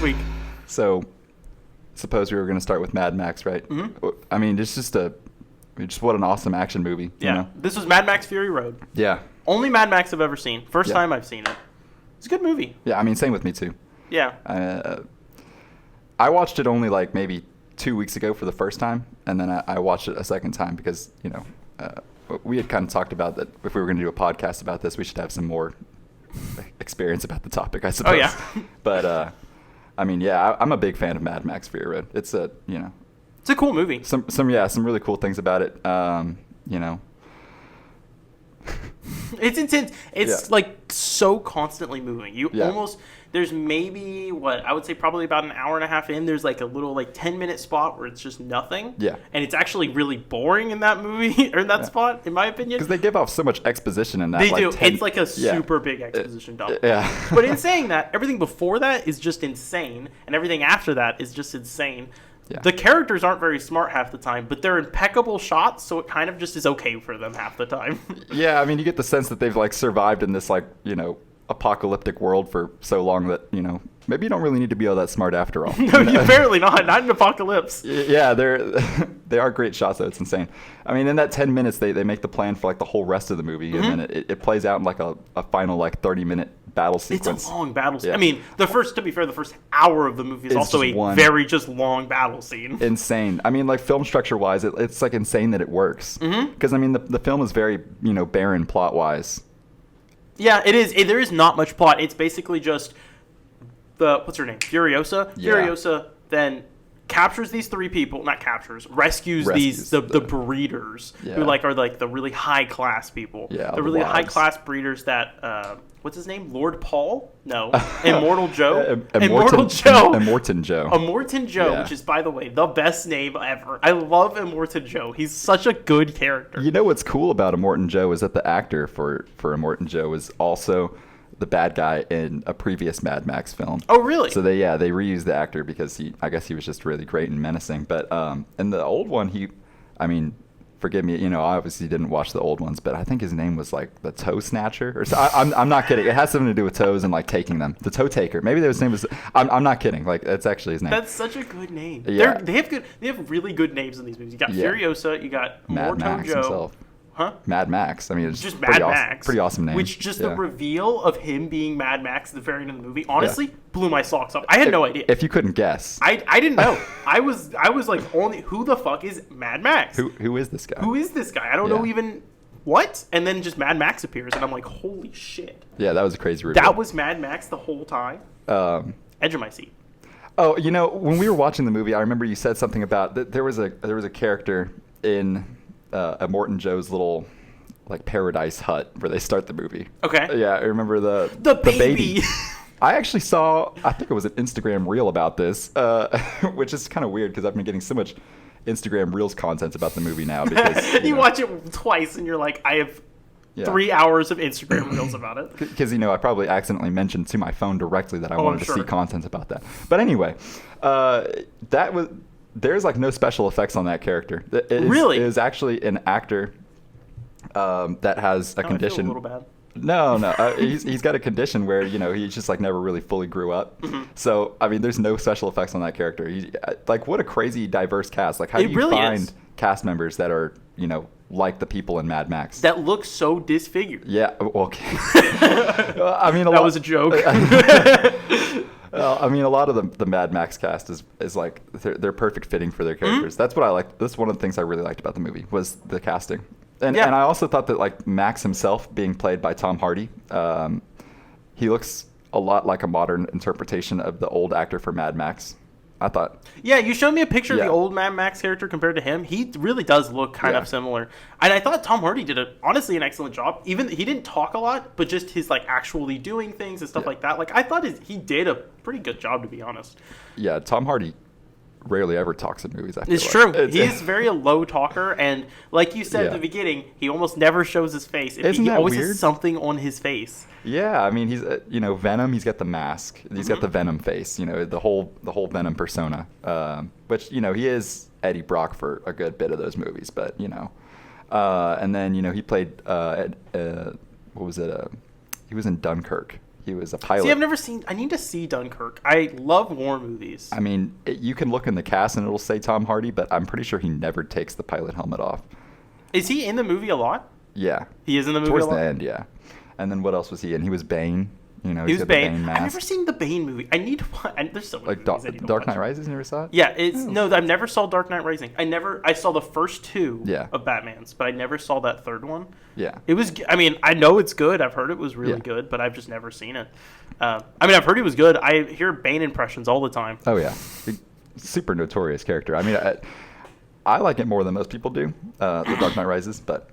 this week? So, suppose we were going to start with Mad Max, right? Mm-hmm. I mean, it's just what an awesome action movie. Yeah. You know? This was Mad Max Fury Road. Yeah. Only Mad Max I've ever seen. First Yeah. time I've seen it. It's a good movie. Yeah, I mean, same with me, too. Yeah. I watched it only like maybe 2 weeks ago for the first time, and then I watched it a second time because, we had kind of talked about that if we were going to do a podcast about this, we should have some more experience about the topic, I suppose. Oh, yeah. But, I mean, yeah, I'm a big fan of Mad Max Fury Road. It's It's a cool movie. some really cool things about it. It's intense. It's like so constantly moving. There's maybe I would say probably about an hour and a half in. There's like a little 10-minute spot where it's just nothing. Yeah. And it's actually really boring in that movie or in that spot, in my opinion. Because they give off so much exposition in that. They do. It's like a super big exposition dump. Yeah. But in saying that, everything before that is just insane, and everything after that is just insane. Yeah. The characters aren't very smart half the time, but they're impeccable shots, so it kind of just is okay for them half the time. Yeah, I mean, you get the sense that they've survived in this apocalyptic world for so long that maybe you don't really need to be all that smart after all. No, you barely not in Apocalypse. Yeah, they are great shots though. It's insane. I mean, in that 10 minutes, they make the plan for the whole rest of the movie, and then it plays out in a final 30-minute battle sequence. It's a long battle scene. Yeah. I mean, the first hour of the movie is also a very just long battle scene. Insane. I mean, film structure wise, it's insane that it works. Because I mean, the film is very barren plot wise. Yeah, it is. There is not much plot. It's basically just what's her name? Furiosa. Yeah. Furiosa then captures these three people. Not captures. Rescues the breeders who are the really high class people. Yeah, the really high class breeders that what's his name? Lord Paul? No. Immortal Joe. Immortal Joe. Immortan Joe. Immortan Joe, Yeah. which is, by the way, the best name ever. I love Immortan Joe. He's such a good character. You know what's cool about Immortan Joe is that the actor for Immortan Joe was also the bad guy in a previous Mad Max film. Oh, really? So they reused the actor because I guess he was just really great and menacing. But in the old one, forgive me, I obviously didn't watch the old ones, but I think his name was the Toe Snatcher, or so. I'm not kidding. It has something to do with toes and taking them. The Toe Taker. Maybe his name was. I'm not kidding. That's actually his name. That's such a good name. Yeah. They have really good names in these movies. You got Yeah. Furiosa. You got Mad Immortan Max Joe. himself. Huh? Mad Max. I mean, it's Just pretty Mad awesome, Max. pretty awesome name. Which just Yeah. the reveal of him being Mad Max at the very end of the movie, honestly, blew my socks off. I had no idea. If you couldn't guess, I didn't know. I was only who the fuck is Mad Max? who is this guy? Who is this guy? I don't Yeah. know even what. And then just Mad Max appears, and I'm like, holy shit! Yeah, that was a crazy reveal. That was Mad Max the whole time. Edge of my seat. Oh, when we were watching the movie, I remember you said something about that there was a character in Immortan Joe's little paradise hut where they start the movie. Okay. Yeah, I remember the baby. I actually saw, I think it was an Instagram reel about this, which is kind of weird because I've been getting so much Instagram Reels content about the movie now. Because you watch it twice and you're like, I have 3 hours of Instagram Reels about it. Because, I probably accidentally mentioned to my phone directly that I wanted to see sure. content about that. But anyway, there's no special effects on that character. Really? It is actually an actor that has a condition. I feel a little bad. No. He's got a condition where he just never really fully grew up. Mm-hmm. So I mean, there's no special effects on that character. What a crazy diverse cast. How do you really find is. cast members that are like the people in Mad Max that look so disfigured? Yeah. Okay. I mean, that was a joke. I mean, a lot of the Mad Max cast is they're perfect fitting for their characters. Mm-hmm. That's what I like. That's one of the things I really liked about the movie was the casting. And I also thought that Max himself being played by Tom Hardy, he looks a lot like a modern interpretation of the old actor for Mad Max. I thought. Yeah, you showed me a picture of the old Mad Max character compared to him. He really does look kind of similar. And I thought Tom Hardy did honestly an excellent job. Even he didn't talk a lot, but just his actually doing things and stuff like that. I thought he did a pretty good job, to be honest. Yeah, Tom Hardy rarely ever talks in movies. It's true. He's very a low talker, and like you said at the beginning, he almost never shows his face. Isn't he that always weird? has something on his face. Yeah, I mean, he's Venom. He's got the mask. He's got the Venom face. The whole Venom persona. Which he is Eddie Brock for a good bit of those movies, but and then he played what was it? He was in Dunkirk. He was a pilot. See, I've never seen. I need to see Dunkirk. I love war movies. I mean, you can look in the cast and it'll say Tom Hardy, but I'm pretty sure he never takes the pilot helmet off. Is he in the movie a lot? Yeah. He is in the movie Towards a lot? the end, yeah. And then what else was he in? He was Bane. You know, He he's was got the Bane. mask. I've never seen the Bane movie. I need to watch. There's so many Like movies I need to Dark watch. Knight Rises. You never saw it? Yeah, no. I've never saw Dark Knight Rising. I saw the first two Yeah. of Batman's, but I never saw that third one. Yeah. It was. I mean, I know it's good. I've heard it was really Yeah. good, but I've just never seen it. I mean, I've heard it was good. I hear Bane impressions all the time. Oh yeah, super notorious character. I mean, I like it more than most people do, The Dark Knight Rises. But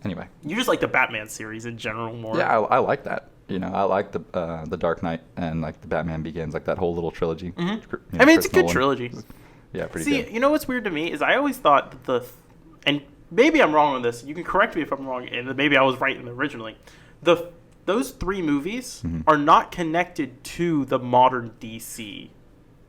anyway, You just like the Batman series in general more. yeah, I like that. You know, I like the Dark Knight and like the Batman Begins, like that whole little trilogy. Mm-hmm. You know, I mean, it's a Chris good Nolan. trilogy. Yeah, pretty See, good. you know what's weird to me is I always thought that and maybe I'm wrong on this. You can correct me if I'm wrong, and maybe I was right in originally. Those three movies Mm-hmm. are not connected to the modern DC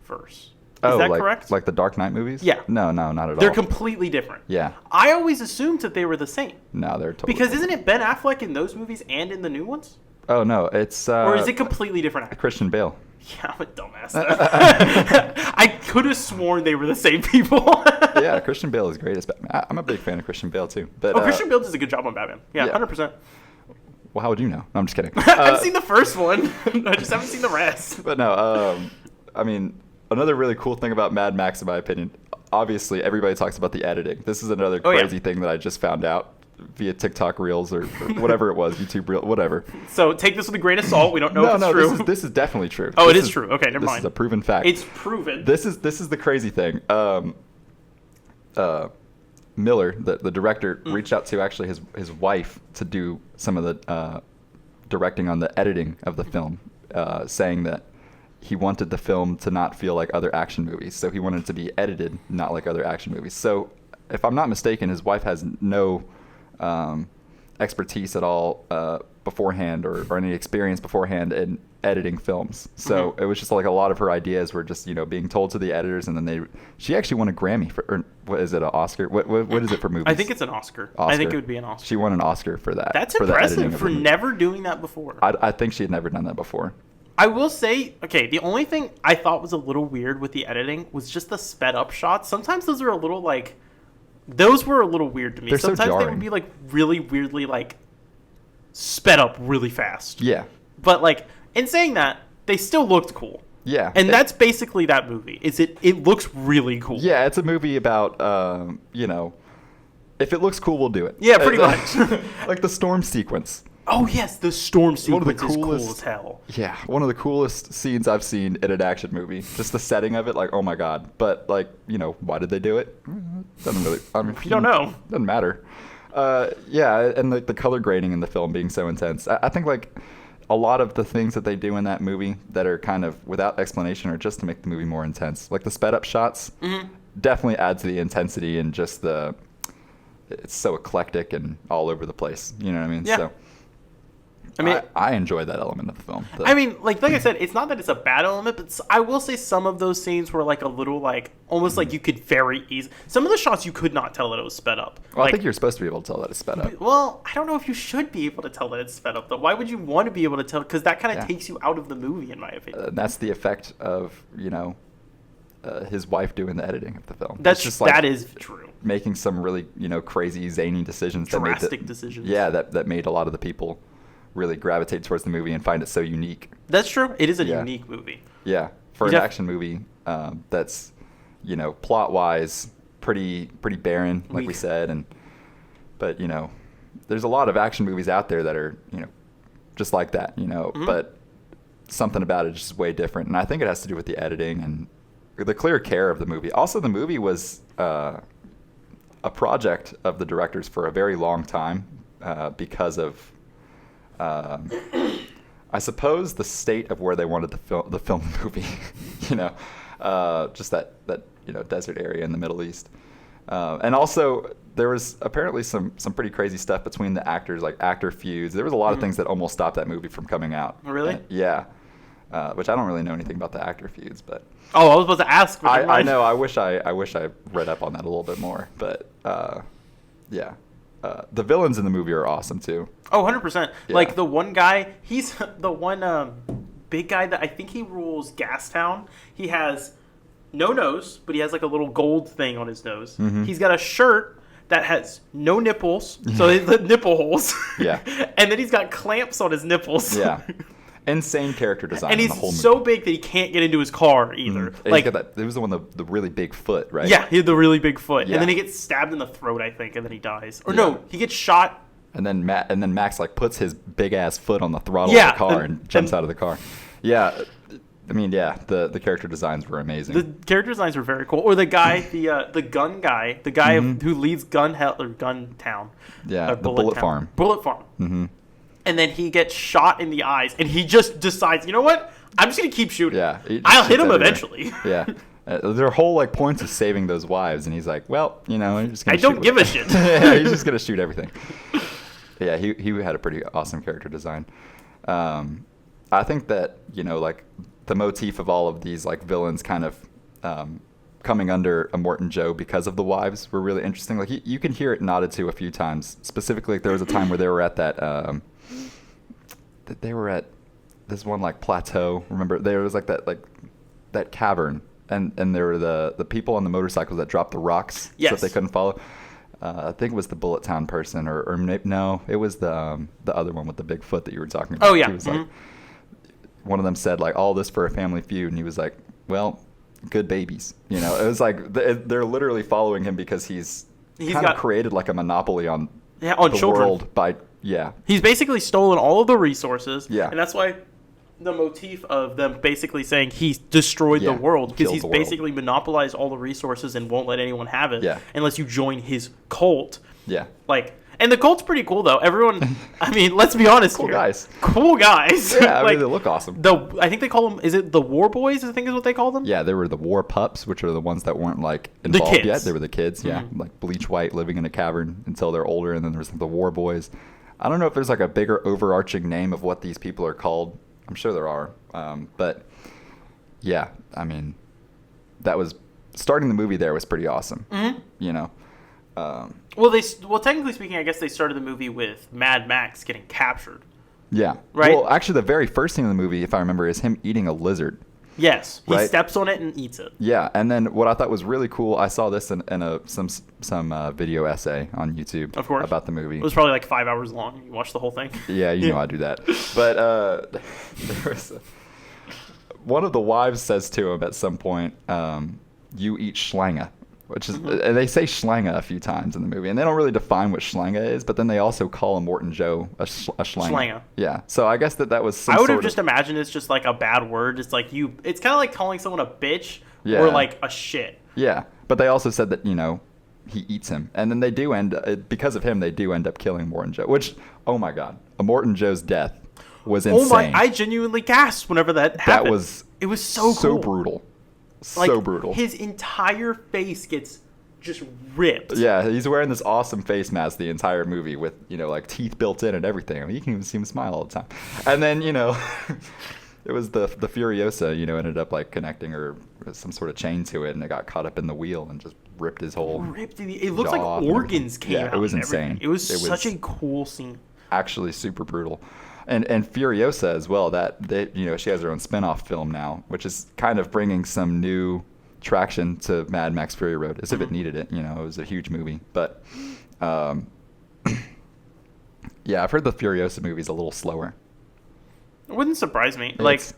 verse. Is that like, correct? Like the Dark Knight movies? Yeah. No, not at all. They're completely different. Yeah. I always assumed that they were the same. No, they're totally Because different. isn't it Ben Affleck in those movies and in the new ones? Oh no, it's Or is it completely different actors? Christian Bale. Yeah, I'm a dumbass. I could have sworn they were the same people. Yeah, Christian Bale is great as Batman. I'm a big fan of Christian Bale too. But Christian Bale does a good job on Batman. Yeah, Yeah. 100%. well, how would you know? No, I'm just kidding. I've seen the first one. I just haven't seen the rest. But no, I mean, another really cool thing about Mad Max, in my opinion, obviously everybody talks about the editing. This is another Oh, yeah. crazy thing that I just found out via TikTok Reels or whatever it was, YouTube Reel, whatever. So take this with a grain of salt. We don't know if it's true. This is definitely true. Oh, it This is true. Okay, never this mind. This is a proven fact. It's proven. This is the crazy thing. Miller, the director, reached out to actually his wife to do some of the directing on the editing of the film, saying that he wanted the film to not feel like other action movies. So he wanted it to be edited not like other action movies. So if I'm not mistaken, his wife has no expertise at all beforehand or any experience beforehand in editing films. So it was just like a lot of her ideas were just, being told to the editors, and then she actually won a Grammy for, or what is it, an Oscar? What is it for movies? I think it's an Oscar. I think it would be an Oscar. She won an Oscar for that. That's for the editing impressive of for the movie. never doing that before. I think she had never done that before. I will say, okay, the only thing I thought was a little weird with the editing was just the sped up shots. Sometimes those are a little those were a little weird to me. They're so Sometimes they jarring. would be really weirdly sped up really fast. Yeah. But in saying that, they still looked cool. Yeah. And that's basically that movie. It looks really cool. Yeah, it's a movie about, if it looks cool, we'll do it. Yeah, pretty much. Like the storm sequence. Oh yes, the storm One of the sequence is cool coolest- as hell. Yeah, one of the coolest scenes I've seen in an action movie. Just the setting of it, oh my god. But why did they do it? Doesn't really. I mean, You don't know. Doesn't matter. Yeah, and the color grading in the film being so intense. I think a lot of the things that they do in that movie that are kind of without explanation are just to make the movie more intense. Like the sped up shots definitely add to the intensity and just it's so eclectic and all over the place. You know what I mean? Yeah. So I mean, I enjoy that element of the film. I mean, like I said, it's not that it's a bad element, but I will say some of those scenes were a little almost like you could very easy. Some of the shots you could not tell that it was sped up. Well, I think you're supposed to be able to tell that it's sped up. Well, I don't know if you should be able to tell that it's sped up though. Why would you want to be able to tell? Because that kind of Yeah. takes you out of the movie, in my opinion. That's the effect of his wife doing the editing of the film. That's It's just that is true. making some really crazy zany decisions. Drastic decisions. Yeah, that made a lot of the people really gravitate towards the movie and find it so unique. That's true. It is a Yeah. unique movie. Yeah, for You an def- action movie that's plot wise pretty barren, like we Weak. said, but there's a lot of action movies out there that are just like that, but something about it is just way different, and I think it has to do with the editing and the clear care of the movie. Also, the movie was a project of the directors for a very long time because of I suppose the state of where they wanted to film the movie, just that desert area in the Middle East, and also there was apparently some pretty crazy stuff between the actors, like actor feuds. There was a lot of things that almost stopped that movie from coming out. Really? Yeah, which I don't really know anything about the actor feuds, but Oh, I was supposed to ask. but never I mind. know. I wish I read up on that a little bit more, but yeah. the villains in the movie are awesome too. Oh, 100%. Yeah. Like the one guy, he's the one big guy that I think he rules Gastown. He has no nose, but he has like a little gold thing on his nose. Mm-hmm. He's got a shirt that has no nipples, so the nipple holes. Yeah. And then he's got clamps on his nipples. Yeah. Insane character design. And in he's the whole movie. so big that he can't get into his car either. And Like, he's got that, it was the one with the really big foot, right? yeah, he had the really big foot, Yeah. and then he gets stabbed in the throat, I think, and then he dies. Or Yeah. no, he gets shot. And then Max like puts his big ass foot on the throttle Yeah, of the car and jumps and- out of the car. Yeah. I mean, yeah, the character designs were amazing. The character designs were very cool. Or the guy, the gun guy, the guy who leads Gun Town. Yeah, or the Bullet Town. Farm. Bullet Farm. Mm-hmm. And then he gets shot in the eyes, and he just decides, you know what? I'm just gonna keep shooting. Yeah, he just I'll hit shoots him everywhere. eventually. Yeah. Their whole like points of saving those wives, and he's like, well, you know, I'm just gonna I don't shoot give a shit. Yeah, he's just gonna shoot everything. Yeah, he had a pretty awesome character design. I think that, you know, like the motif of all of these like villains kind of coming under Immortan Joe because of the wives were really interesting. Like you can hear it nodded to a few times. Specifically, like, there was a time where they were at that they were at this one like plateau. Remember, there was like that cavern, and there were the people on the motorcycles that dropped the rocks so Yes. that they couldn't follow. I think it was the Bullet Town person, or no, it was the other one with the big foot that you were talking about. Oh, yeah. He was like, one of them said like, all this for a family feud, and he was like, well, good babies. You know, it was like they're literally following him because he's kind of created like a monopoly on on the children. world by He's basically stolen all of the resources. Yeah. And that's why the motif of them basically saying he's destroyed the Yeah, world, because killed he's the world. basically monopolized all the resources and won't let anyone have it Yeah. unless you join his cult. yeah. Like, and the cult's pretty cool though. Everyone, I mean, let's be honest Cool here. guys. Cool guys. Yeah, I Like, mean, they look awesome. I think they call them, is it the War Boys, I think is what they call them? Yeah, there were the war pups, which are the ones that weren't like involved kids. yet. They were the kids, yeah, like bleach white, living in a cavern until they're older, and then there's the war boys. I don't know if there's like a bigger overarching name of what these people are called. I'm sure there are, but yeah, I mean, that was starting the movie there was pretty awesome. Mm-hmm. You know, Well, technically speaking, I guess they started the movie with Mad Max getting captured. yeah, Right? Well, actually, the very first scene in the movie, if I remember, is him eating a lizard. Yes, he Right. steps on it and eats it. Yeah, and then what I thought was really cool, I saw this in some video essay on YouTube, Of course. about the movie. It was probably like 5 hours long. You watched the whole thing. Yeah, you know I do that. But there was one of the wives says to him at some point, "You eat Schlange," which is and they say Schlange a few times in the movie, and they don't really define what Schlange is, but then they also call Immortan Joe a Schlange. Schlange. Yeah, so I guess that was. Some I would have sort just of, imagined it's just like a bad word. It's like it's kind of like calling someone a bitch Yeah. or like a shit. Yeah, but they also said that, you know, he eats him, and then they do because of him they do end up killing Immortan Joe. Which, oh my God, Immortan Joe's death was insane. Oh my! I genuinely gasped whenever that happened. That was it was so so cool. brutal, Like, so brutal. His entire face gets just ripped. Yeah, he's wearing this awesome face mask the entire movie with, you know, like teeth built in and everything. I mean, you can even see him smile all the time. And then, you know, it was the Furiosa, you know, ended up like connecting or some sort of chain to it, and it got caught up in the wheel and just ripped his whole. Ripped. It looks like jaw and organs came everything. out. Yeah, it was and insane. everything. It was such a cool scene. Actually super brutal. And Furiosa as well, you know, she has her own spin-off film now, which is kind of bringing some new traction to Mad Max Fury Road, as if it needed it. You know, it was a huge movie, but yeah, I've heard the Furiosa movie's a little slower. It wouldn't surprise me. Like, It's-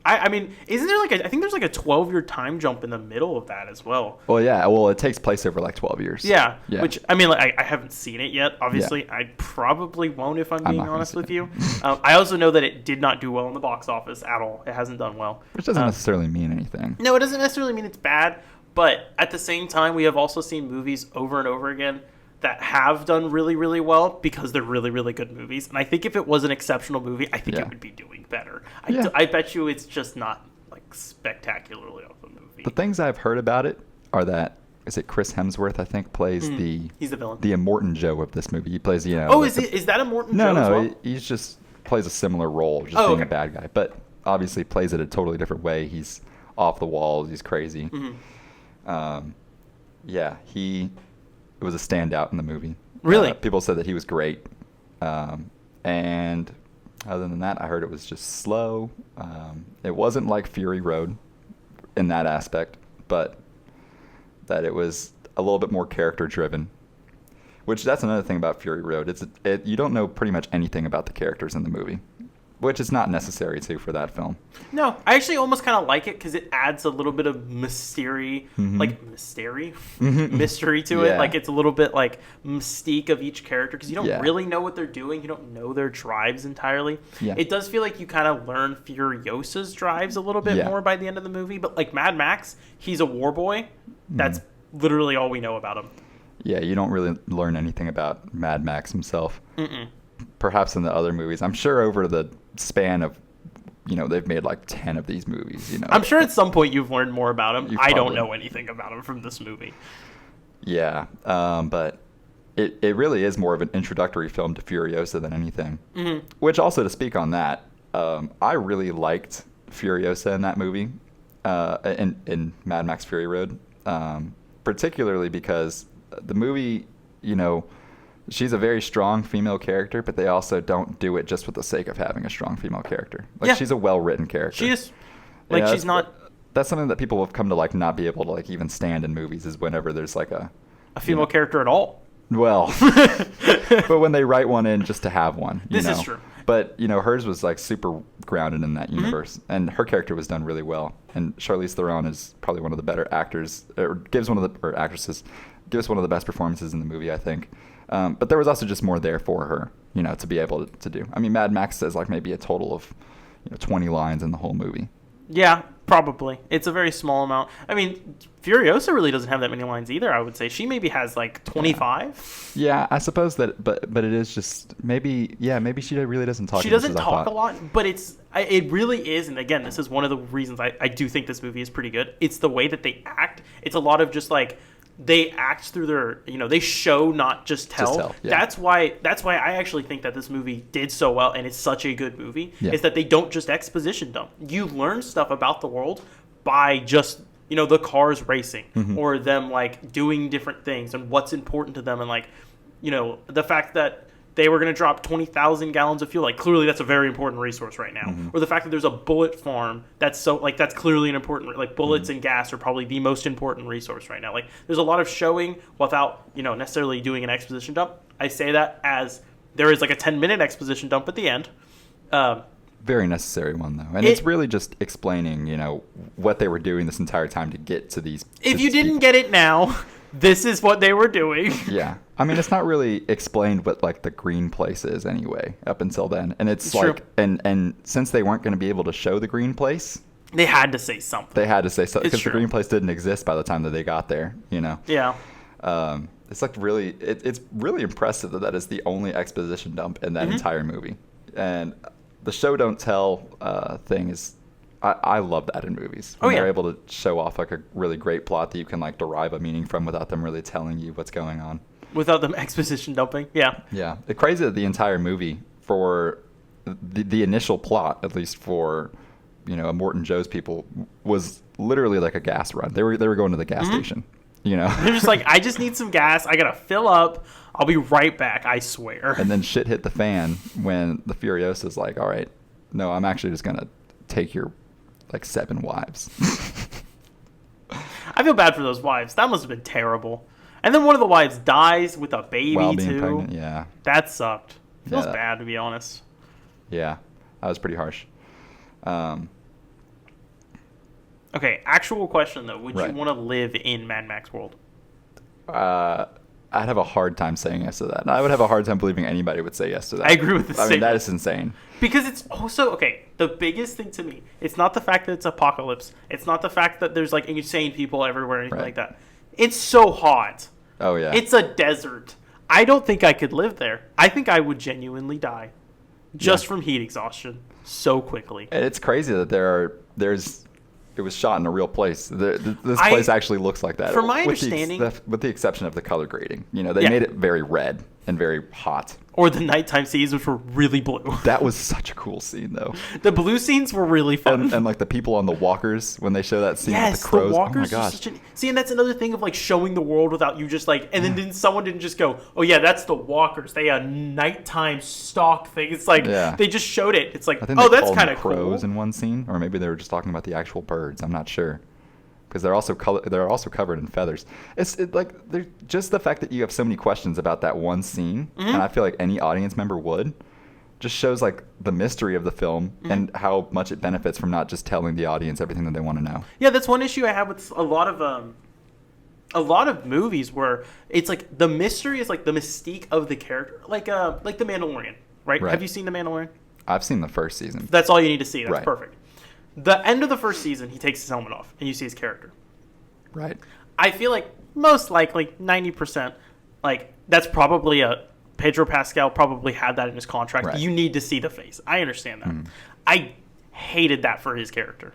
I mean, isn't there like I think there's like a 12-year time jump in the middle of that as well. Well, yeah, well, it takes place over like 12 years. Yeah, Yeah. which I mean, like I haven't seen it yet. Obviously, I probably won't if I'm being not gonna honest see with it. you. I also know that it did not do well in the box office at all. It hasn't done well. Which doesn't necessarily mean anything. No, it doesn't necessarily mean it's bad, but at the same time, we have also seen movies over and over again that have done really, really well because they're really, really good movies. And I think if it was an exceptional movie, I think Yeah. it would be doing better. Yeah. I bet you it's just not like spectacularly of a movie. The things I've heard about it are that, is it Chris Hemsworth, I think, plays He's the villain. the Immortan Joe of this movie. He plays, you know. Oh, like is that a Morton No, Joe as no, well? he's just plays a similar role, just Oh, being a okay. bad guy. But obviously plays it a totally different way. He's off the walls. He's crazy. Mm-hmm. Yeah, it was a standout in the movie. Really? People said that he was great. And other than that, I heard it was just slow. It wasn't like Fury Road in that aspect, but that it was a little bit more character driven. Which that's another thing about Fury Road. You don't know pretty much anything about the characters in the movie, which is not necessary to for that film. No, I actually almost kind of like it because it adds a little bit of mystery to it. Like it's a little bit like mystique of each character because you don't really know what they're doing. You don't know their drives entirely. Yeah. It does feel like you kind of learn Furiosa's drives a little bit more by the end of the movie. But like Mad Max, he's a war boy. That's literally all we know about him. Yeah, you don't really learn anything about Mad Max himself. Perhaps in the other movies. I'm sure over the span of, they've made like 10 of these movies, I'm sure at some point you've learned more about him. I don't know anything about him from this movie. Yeah, but it really is more of an introductory film to Furiosa than anything. Which also, to speak on that, I really liked Furiosa in that movie, in Mad Max Fury Road, particularly because the movie, she's a very strong female character, but they also don't do it just for the sake of having a strong female character. Like she's a well-written character. She is. Like she's not. That's something that people have come to like not be able to like even stand in movies is whenever there's like a female character at all. Well, but when they write one in just to have one. This is true. But hers was like super grounded in that universe, and her character was done really well. And Charlize Theron is probably one of the better actors, actresses. Gives one of the best performances in the movie, I think. But there was also just more there for her, to be able to do. I mean, Mad Max says like maybe a total of 20 lines in the whole movie. Yeah, probably. It's a very small amount. I mean, Furiosa really doesn't have that many lines either, I would say. She maybe has like 25. Yeah, I suppose that, but it is just maybe she really doesn't talk. She doesn't talk a lot, but it really is, and again, this is one of the reasons I do think this movie is pretty good. It's the way that they act. It's a lot of just like, they act through their, they show, not just tell. That's why I actually think that this movie did so well and it's such a good movie, is that they don't just exposition dump. You learn stuff about the world by just, the cars racing or them like doing different things and what's important to them, and like, the fact that they were going to drop 20,000 gallons of fuel. Like, clearly that's a very important resource right now. Or the fact that there's a bullet farm that's clearly an important, like bullets and gas are probably the most important resource right now. Like, there's a lot of showing without, necessarily doing an exposition dump. I say that as there is like a 10-minute exposition dump at the end. Very necessary one, though. And it's really just explaining, what they were doing this entire time to get to these. If you didn't get it now, this is what they were doing. Yeah. I mean, it's not really explained what like the green place is anyway up until then. And it's like, true. And since they weren't going to be able to show the green place, they had to say something. Because the green place didn't exist by the time that they got there, Yeah. It's like really, it's really impressive that is the only exposition dump in that entire movie. And the show don't tell thing is, I love that in movies. When they're able to show off like a really great plot that you can like derive a meaning from without them really telling you what's going on. Without them exposition dumping, yeah. Yeah, it's crazy that the entire movie, for the initial plot, at least for Morton Joe's people, was literally like a gas run. They were going to the gas station. They're just like, I just need some gas. I gotta fill up. I'll be right back. I swear. And then shit hit the fan when the Furiosa's like, all right, no, I'm actually just gonna take your like 7 wives. I feel bad for those wives. That must have been terrible. And then one of the wives dies with a baby while being too. Pregnant, yeah. That sucked. Feels bad, to be honest. Yeah, that was pretty harsh. Okay, actual question though. Would you want to live in Mad Max world? I'd have a hard time saying yes to that. And I would have a hard time believing anybody would say yes to that. I agree with the statement. I mean, that is insane. Because it's also, the biggest thing to me, it's not the fact that it's apocalypse. It's not the fact that there's like insane people everywhere or anything like that. It's so hot. Oh, yeah. It's a desert. I don't think I could live there. I think I would genuinely die just from heat exhaustion so quickly. And it's crazy that it was shot in a real place. This place actually looks like that. From my understanding, with the exception of the color grading, they made it very red and very hot. Or the nighttime scenes, which were really blue. That was such a cool scene, though. The blue scenes were really fun. And like the people on the walkers, when they show that scene with the crows. The walkers oh my are gosh. see, and that's another thing of like showing the world without you just like, and then someone didn't just go, oh yeah, that's the walkers. They a nighttime stalk thing. It's like, they just showed it. It's like, I think oh, they that's called kind them of crows cool. in one scene, or maybe they were just talking about the actual birds. I'm not sure. Because they're also covered in feathers. It's just the fact that you have so many questions about that one scene, and I feel like any audience member would, just shows like the mystery of the film and how much it benefits from not just telling the audience everything that they want to know. Yeah, that's one issue I have with a lot of movies where it's like the mystery is like the mystique of the character, like The Mandalorian, right? Have you seen The Mandalorian? I've seen the first season. That's all you need to see. That's Right. perfect. The end of the first season, he takes his helmet off, and you see his character. Right. I feel like most likely 90%, like that's probably Pedro Pascal probably had that in his contract. Right. You need to see the face. I understand that. I hated that for his character.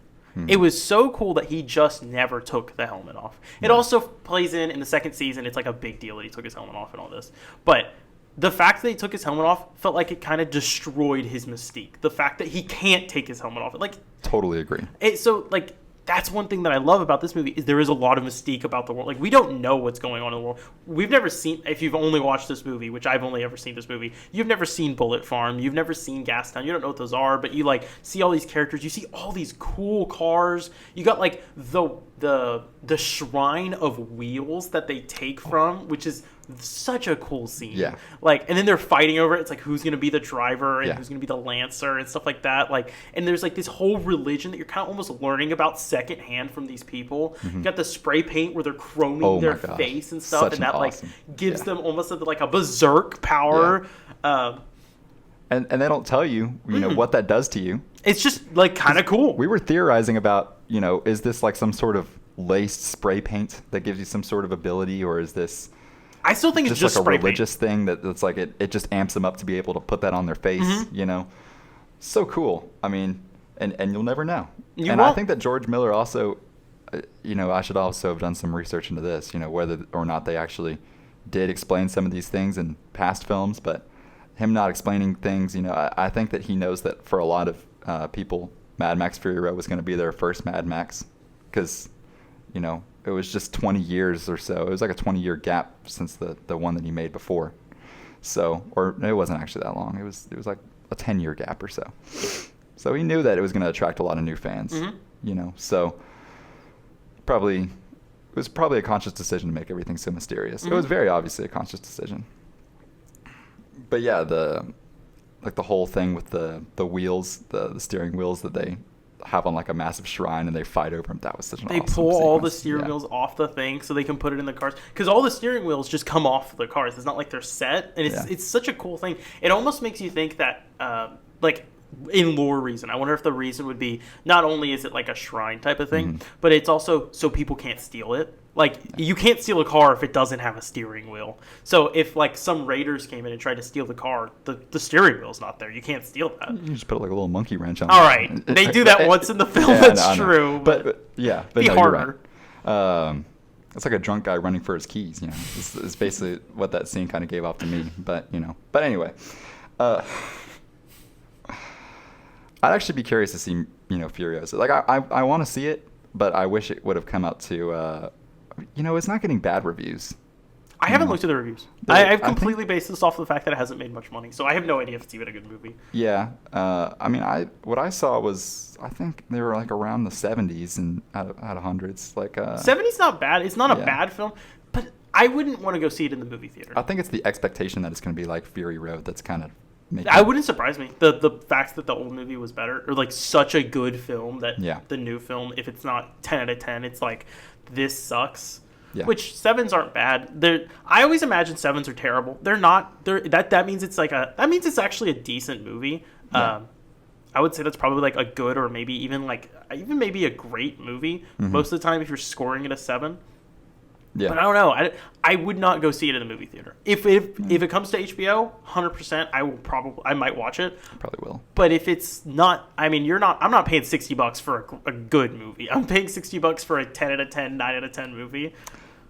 It was so cool that he just never took the helmet off. It also plays in the second season. It's like a big deal that he took his helmet off and all this. But the fact that he took his helmet off felt like it kind of destroyed his mystique. The fact that he can't take his helmet off. Like, Totally agree. That's one thing that I love about this movie is there is a lot of mystique about the world. Like, we don't know what's going on in the world. We've never seen, if you've only watched this movie, which I've only ever seen this movie, you've never seen Bullet Farm, you've never seen Gastown, you don't know what those are, but you like see all these characters, you see all these cool cars. You got like the shrine of wheels that they take from, which is such a cool scene. Yeah. Like, and then they're fighting over it. It's like who's gonna be the driver and Yeah. who's gonna be the lancer and stuff like that. Like, and there's like this whole religion that you're kind of almost learning about secondhand from these people. You got the spray paint where they're chroming Oh their my gosh. face and stuff, Such and an that like awesome- gives yeah. them almost like a berserk power. And they don't tell you, know, what that does to you. It's just like kind of cool. We were theorizing about, is this like some sort of laced spray paint that gives you some sort of ability, or is this I still think it's just like a spray religious thing that's like it just amps them up to be able to put that on their face, So cool. I mean, and you'll never know. You I won't. think that George Miller also, I should also have done some research into this, whether or not they actually did explain some of these things in past films, but him not explaining things, I think that he knows that for a lot of people, Mad Max Fury Road was going to be their first Mad Max, because, it was just 20 years or so. It was like a 20-year gap since the one that he made before. So, or it wasn't actually that long. It was like a 10-year gap or so. So he knew that it was going to attract a lot of new fans, So it was probably a conscious decision to make everything so mysterious. It was very obviously a conscious decision. But yeah, the whole thing with the wheels, the steering wheels that they have on like a massive shrine and they fight over them. That was such an awesome They pull all the sequence. steering wheels off the thing so they can put it in the cars, because all the steering wheels just come off the cars. It's not like they're set, and it's such a cool thing. It almost makes you think that like in lore reason, I wonder if the reason would be not only is it like a shrine type of thing, but it's also so people can't steal it. Like, you can't steal a car if it doesn't have a steering wheel. So if, like, some raiders came in and tried to steal the car, the steering wheel's not there. You can't steal that. You just put like a little monkey wrench on. All right. They do that once in the film. That's true. But yeah. But be no, harder. You're right. It's like a drunk guy running for his keys, It's basically what that scene kind of gave off to me. But, But anyway. I'd actually be curious to see, Furiosa. Like, I want to see it, but I wish it would have come out to... it's not getting bad reviews. I haven't looked at the reviews. I've completely based this off the fact that it hasn't made much money, so I have no idea if it's even a good movie. Yeah. What I saw was, I think they were like around the 70s and out of hundreds. Like 70's not bad. It's not a bad film, but I wouldn't want to go see it in the movie theater. I think it's the expectation that it's going to be like Fury Road that's kind of making I wouldn't surprise me. The fact that the old movie was better, or like such a good film that the new film, if it's not 10 out of 10, it's like, this sucks. Yeah. Which 7s aren't bad. I always imagine 7s are terrible. They're not. That means it's it's actually a decent movie. Yeah. I would say that's probably like a good, or maybe even maybe a great movie. Most of the time, if you're scoring it a 7. Yeah. But I don't know. I would not go see it in the movie theater. If it comes to HBO, 100%, I might watch it. Probably will. But if it's not, I'm not paying $60 for a good movie. I'm paying $60 for a 10 out of 10, 9 out of 10 movie.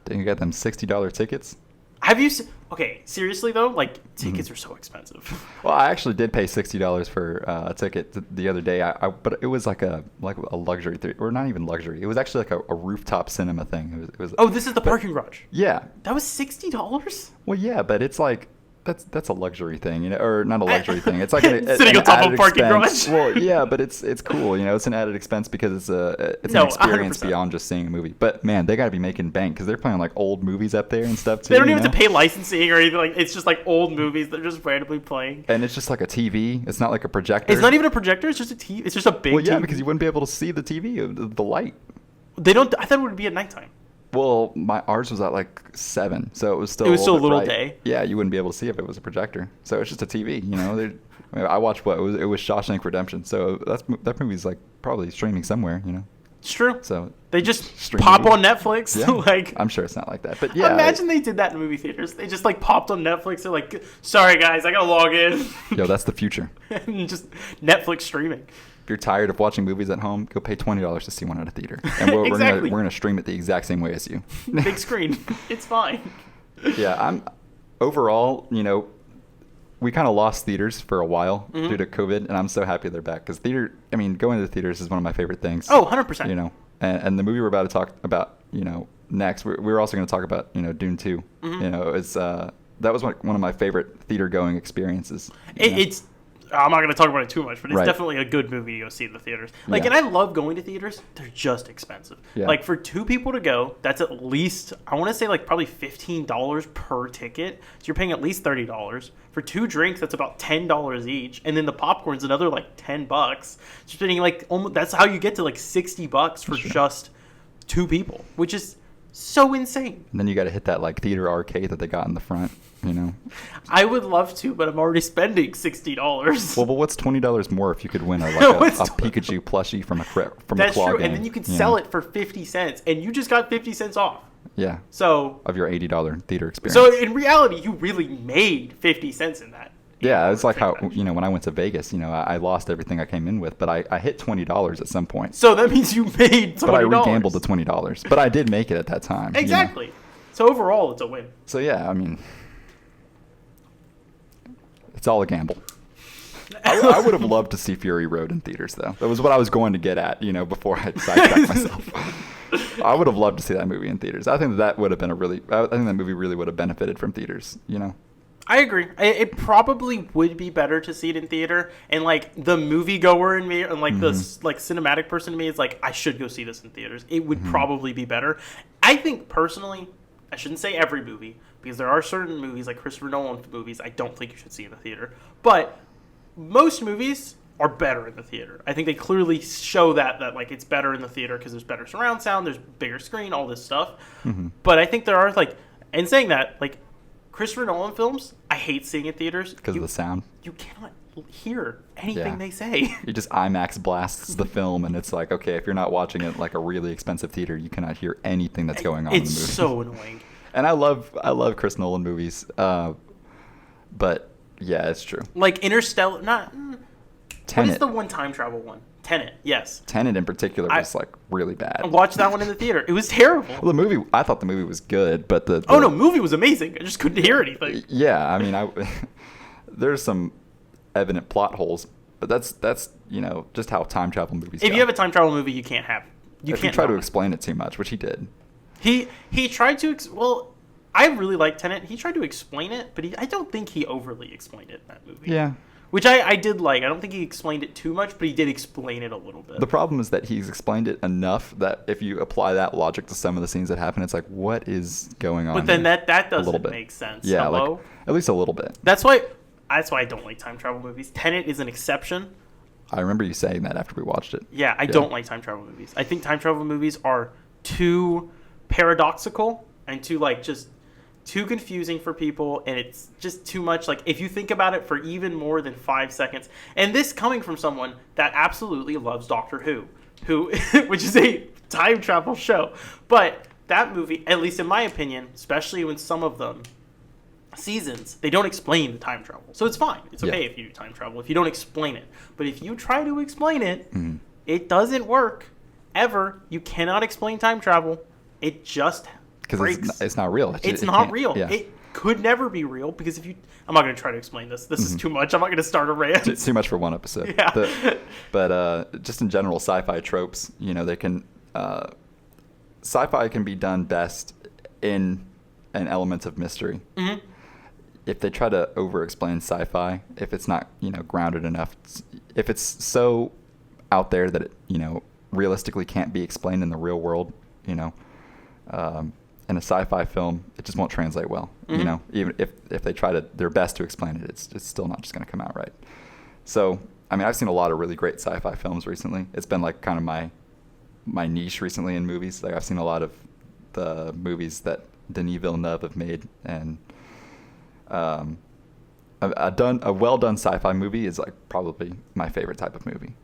Didn't you get them $60 tickets? Have you? Okay, seriously though, like tickets are so expensive. Well, I actually did pay $60 for a ticket the other day. But it was like a luxury theater, or not even luxury. It was actually like a rooftop cinema thing. It was. Oh, this is the parking garage. Yeah. That was $60. Well, yeah, but it's like that's a luxury thing, you know, or not a luxury thing. It's like sitting on top of a parking expense. garage. Well, yeah, but it's cool, you know. It's an added expense because it's No, an experience 100%. beyond just seeing a movie. But man, they got to be making bank because they're playing like old movies up there and stuff too. They don't you even know? have to pay licensing or anything. Like it's just like old movies that are just randomly playing. And it's just like a TV. It's not like a projector. It's not even a projector. It's just a TV. It's just a big. Well, yeah, TV. because you wouldn't be able to see the TV, the light. They don't. I thought it would be at nighttime. Well, ours was at like 7, so it was still. It was still a bit little bright. day. Yeah, you wouldn't be able to see if it was a projector. So it's just a TV. You know, I mean, I watched what it was Shawshank Redemption. So that movie's like probably streaming somewhere. You know. It's true. So They just stream pop movie. on Netflix. Yeah, Like I'm sure it's not like that, but yeah. imagine they did that in movie theaters. They just like popped on Netflix. They're like, sorry guys, I gotta log in. Yo, that's the future. And just Netflix streaming. If you're tired of watching movies at home, go pay $20 to see one at a theater, and Exactly. we're gonna stream it the exact same way as you. Big screen. It's fine. Yeah, I'm overall, you know, we kind of lost theaters for a while due to COVID, and I'm so happy they're back because going to the theaters is one of my favorite things. Oh, 100%. You know, and the movie we're about to talk about, you know, next, we're also going to talk about, you know, Dune 2. You know, that was one of my favorite theater going experiences. you know? It's. I'm not going to talk about it too much, but it's Right. definitely a good movie to go see in the theaters. Like, Yeah. and I love going to theaters. They're just expensive. Yeah. Like, for 2 people to go, that's at least, I want to say, like, probably $15 per ticket. So you're paying at least $30. For 2 drinks, that's about $10 each. And then the popcorn's another, like, $10. So you're spending, like, almost, that's how you get to, like, $60 for just 2 people, which is so insane. And then you got to hit that like theater arcade that they got in the front, you know. I would love to, but I'm already spending $60. Well, but what's $20 more if you could win a What's Pikachu plushie from a That's claw true, game, and then you can know? sell it for 50 cents, and you just got 50 cents off. Yeah, So, of your $80 theater experience. so in reality, you really made 50 cents in that. Yeah, it's like how, you know, when I went to Vegas, you know, I lost everything I came in with, but I hit $20 at some point. So that means you made $20. But I re-gambled the $20. But I did make it at that time. you know? Exactly. So overall, it's a win. So yeah, I mean, it's all a gamble. I would have loved to see Fury Road in theaters, though. That was what I was going to get at, you know, before I sidetracked myself. I would have loved to see that movie in theaters. I think that would have been I think that movie really would have benefited from theaters, you know. I agree. It probably would be better to see it in theater, and like the moviegoer in me, and like the like cinematic person in me is like, I should go see this in theaters. It would probably be better. I think personally, I shouldn't say every movie because there are certain movies like Christopher Nolan movies I don't think you should see in the theater, but most movies are better in the theater. I think they clearly show that like it's better in the theater because there's better surround sound, there's bigger screen, all this stuff. But I think there are like, and saying that, like Christopher Nolan films, I hate seeing in theaters Because of the sound. You cannot hear anything Yeah. they say. You just IMAX blasts the film, and it's like, okay, if you're not watching it like a really expensive theater, you cannot hear anything that's going on in the It's movie. so annoying. And I love Chris Nolan movies, but yeah, it's true. Like Interstellar, not. What is Tenet. the one time travel one? Tenet, yes. Tenet in particular was like really bad. I watched that one in the theater. It was terrible. Well, the movie, I thought the movie was good, but the Oh no, movie was amazing. I just couldn't hear anything. Yeah, I mean, there's some evident plot holes, but that's you know just how time travel movies. If go. you have a time travel movie, you can't have. You if can't you try to not. explain it too much, which he did. He tried to. Well, I really like Tenet. He tried to explain it, but I don't think he overly explained it in that movie. Yeah. Which I did like. I don't think he explained it too much, but he did explain it a little bit. The problem is that he's explained it enough that if you apply that logic to some of the scenes that happen, it's like, what is going on? But then here? that A little doesn't bit. make sense. Yeah, Hello? like at least a little bit. That's why I don't like time travel movies. Tenet is an exception. I remember you saying that after we watched it. Yeah, I don't like time travel movies. I think time travel movies are too paradoxical and too confusing for people, and it's just too much. Like, if you think about it for even more than 5 seconds, and this coming from someone that absolutely loves Doctor Who, which is a time travel show, but that movie, at least in my opinion, especially when some of them seasons, they don't explain the time travel, so it's fine. It's okay if you do time travel if you don't explain it. But if you try to explain it, it doesn't work ever. You cannot explain time travel. It just Because breaks. it's not real. It's It not can't- real. Yeah. could never be real because if you, I'm not going to try to explain this. This is too much. I'm not going to start a rant. Too much for one episode. Yeah. But just in general, sci-fi tropes, they can, sci-fi can be done best in an element of mystery. Mm-hmm. If they try to over-explain sci-fi, if it's not, grounded enough, if it's so out there that it, realistically can't be explained in the real world, in a sci-fi film, it just won't translate well. Mm-hmm. Even if they try their best to explain it, it's still not just going to come out right. So, I've seen a lot of really great sci-fi films recently. It's been like kind of my niche recently in movies. Like I've seen a lot of the movies that Denis Villeneuve have made, and a well done sci-fi movie is like probably my favorite type of movie.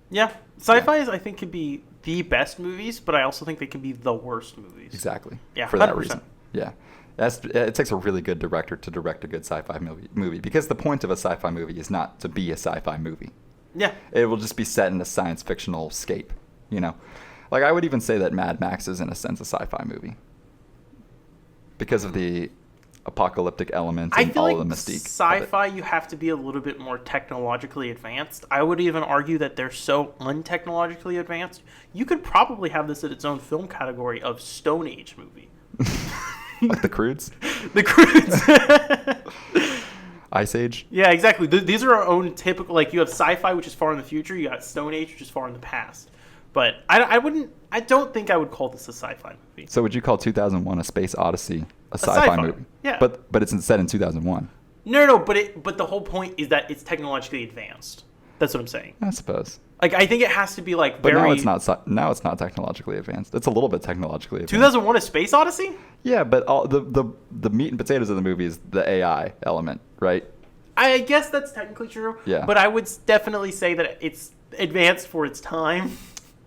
Yeah, sci-fi is, I think, could be the best movies, but I also think they can be the worst movies. Exactly. Yeah, for 100%. that reason. Yeah, it takes a really good director to direct a good sci-fi movie because the point of a sci-fi movie is not to be a sci-fi movie. Yeah, it will just be set in a science fictional scape. Like I would even say that Mad Max is in a sense a sci-fi movie because of the apocalyptic elements and all the mystique. Sci-fi, you have to be a little bit more technologically advanced. I would even argue that they're so untechnologically advanced, you could probably have this in its own film category of Stone Age movie. Like the Croods? The Croods. Ice Age? Yeah, exactly. These are our own typical, like you have sci-fi, which is far in the future, you got Stone Age, which is far in the past. But I don't think I would call this a sci-fi movie. So would you call 2001: A Space Odyssey a sci-fi movie? Yeah. But it's set in 2001. No, but the whole point is that it's technologically advanced. That's what I'm saying. I suppose. Like I think it has to be like but very. Now it's not technologically advanced. It's a little bit technologically advanced. 2001: A Space Odyssey? Yeah, but all the meat and potatoes of the movie is the AI element, right? I guess that's technically true. Yeah. But I would definitely say that it's advanced for its time.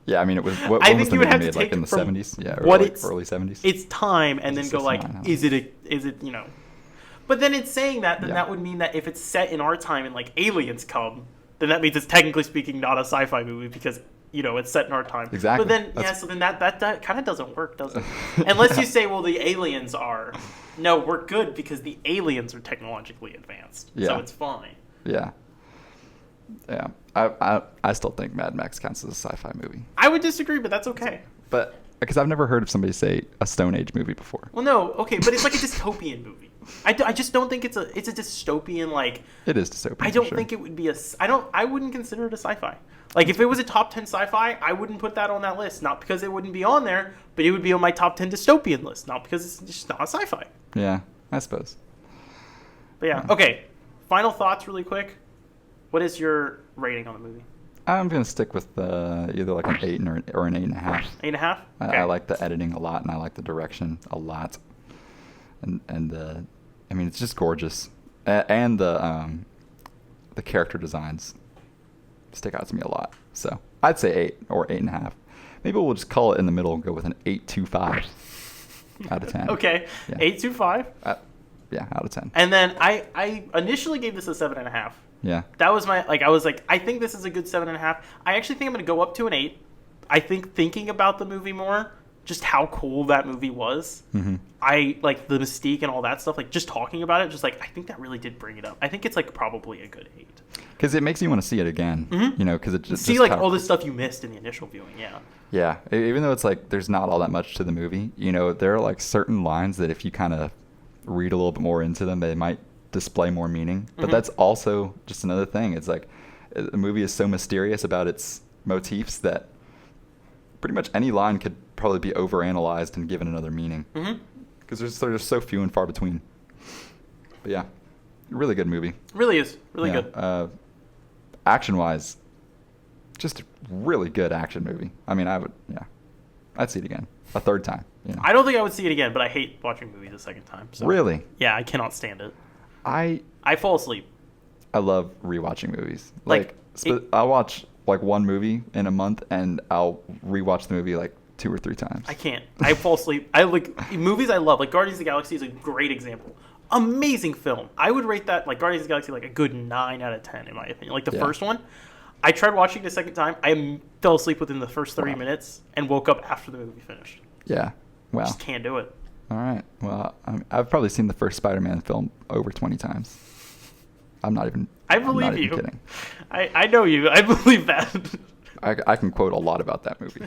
Yeah, it was. What I was think the you would movie have to made, take like in the from 70s? Yeah, or what like it's, early 70s. It's time, and then go like, is it But then it's saying that, then that would mean that if it's set in our time and like aliens come, then that means it's technically speaking not a sci-fi movie because it's set in our time. Exactly. But then so then that kind of doesn't work, does it? Unless you say, well, the aliens are. No, we're good because the aliens are technologically advanced, so it's fine. Yeah. Yeah, I still think Mad Max counts as a sci-fi movie. I would disagree, but that's okay. But because I've never heard of somebody say a Stone Age movie before. Well, no, okay, but it's like a dystopian movie. I just don't think it's a dystopian like. It is dystopian. I don't think it would be I wouldn't consider it a sci-fi. Like if it was a top 10 sci-fi, I wouldn't put that on that list. Not because it wouldn't be on there, but it would be on my top 10 dystopian list. Not because it's just not a sci-fi. Yeah, I suppose. But yeah, okay. Final thoughts, really quick. What is your rating on the movie? I'm gonna stick with either like an 8 or an 8.5. 8.5. Okay. I like the editing a lot, and I like the direction a lot, and it's just gorgeous, and the character designs stick out to me a lot. So I'd say 8 or 8.5. Maybe we'll just call it in the middle and go with an 8.25 out of 10. Okay, yeah. 8.25. Yeah, out of 10. And then I initially gave this a 7.5. Yeah. That was I was like, I think this is a good 7.5. I actually think I'm going to go up to an 8. I think thinking about the movie more, just how cool that movie was. Mm-hmm. I like the mystique and all that stuff. Like just talking about it, just like I think that really did bring it up. I think it's like probably a good 8. Because it makes you want to see it again. Mm-hmm. Because it just see like all the stuff you missed in the initial viewing. Yeah. Yeah. Even though it's like there's not all that much to the movie, there are like certain lines that if you kind of read a little bit more into them, they might display more meaning. But mm-hmm. that's also just another thing. It's like the movie is so mysterious about its motifs that pretty much any line could probably be overanalyzed and given another meaning. Because there's so few and far between. But yeah, really good movie. Really is. Really good. Action-wise, just a really good action movie. I mean, I'd see it again. A third time. I don't think I would see it again, but I hate watching movies a second time. So. Really? Yeah, I cannot stand it. I fall asleep. I love rewatching movies. I'll watch like one movie in a month, and I'll rewatch the movie like 2 or 3 times. I can't. I fall asleep. I like movies I love. Like Guardians of the Galaxy is a great example. Amazing film. I would rate that like Guardians of the Galaxy like a good 9 out of 10 in my opinion. Like the first one. I tried watching it a second time. I fell asleep within the first 30 minutes and woke up after the movie finished. Yeah. Wow. Just can't do it. All right. Well, I've probably seen the first Spider-Man film over 20 times. I'm not even. I believe I'm not you. Even kidding. I know you. I believe that. I can quote a lot about that movie.